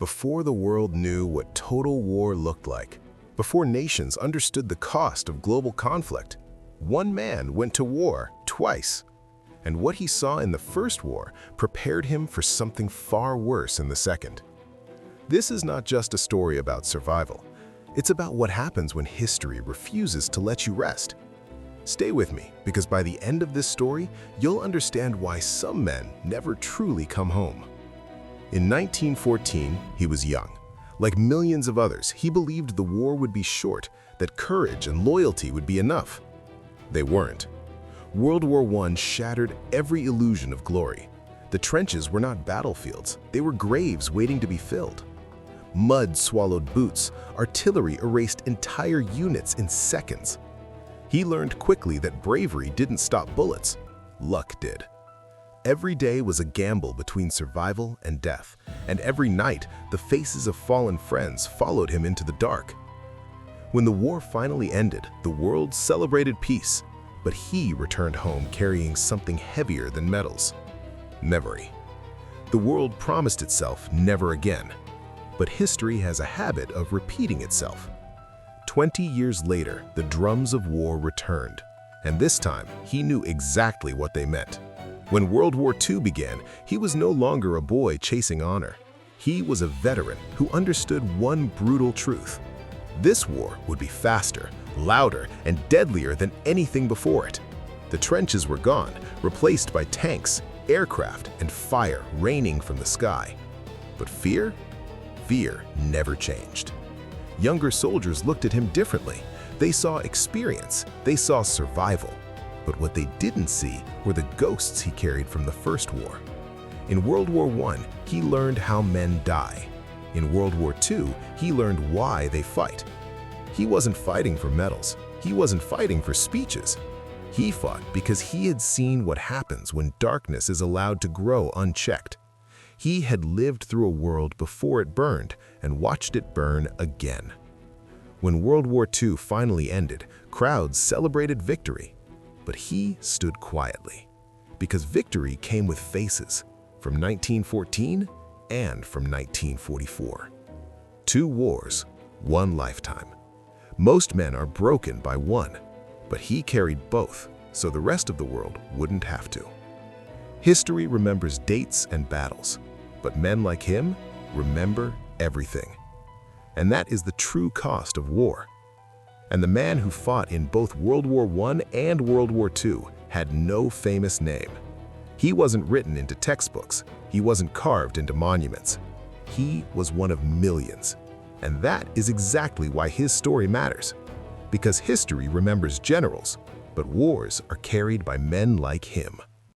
before the world knew what total war looked like, before nations understood the cost of global conflict, one man went to war twice. And what he saw in the first war prepared him for something far worse in the second. This is not just a story about survival. It's about what happens when history refuses to let you rest. Stay with me, because by the end of this story, you'll understand why some men never truly come home. In 1914, he was young. Like millions of others, he believed the war would be short, that courage and loyalty would be enough. They weren't. World War I shattered every illusion of glory. The trenches were not battlefields, they were graves waiting to be filled. Mud swallowed boots, artillery erased entire units in seconds. He learned quickly that bravery didn't stop bullets, luck did. Every day was a gamble between survival and death, and every night the faces of fallen friends followed him into the dark. When the war finally ended, the world celebrated peace, but he returned home carrying something heavier than medals: memory. The world promised itself never again, but history has a habit of repeating itself. 20 years later, the drums of war returned, and this time he knew exactly what they meant. When World War II began, he was no longer a boy chasing honor. He was a veteran who understood one brutal truth: this war would be faster, louder, and deadlier than anything before it. The trenches were gone, replaced by tanks, aircraft, and fire raining from the sky. But fear? Fear never changed. Younger soldiers looked at him differently. They saw experience, they saw survival. But what they didn't see were the ghosts he carried from the First War. In World War I, he learned how men die. In World War II, he learned why they fight. He wasn't fighting for medals. He wasn't fighting for speeches. He fought because he had seen what happens when darkness is allowed to grow unchecked. He had lived through a world before it burned and watched it burn again. When World War II finally ended, crowds celebrated victory. But he stood quietly, because victory came with faces, from 1914 and from 1944. 2 wars, 1 lifetime. Most men are broken by one, but he carried both, so the rest of the world wouldn't have to. History remembers dates and battles, but men like him remember everything. And that is the true cost of war. And the man who fought in both World War I and World War II had no famous name. He wasn't written into textbooks. He wasn't carved into monuments. He was one of millions. And that is exactly why his story matters. Because history remembers generals, but wars are carried by men like him.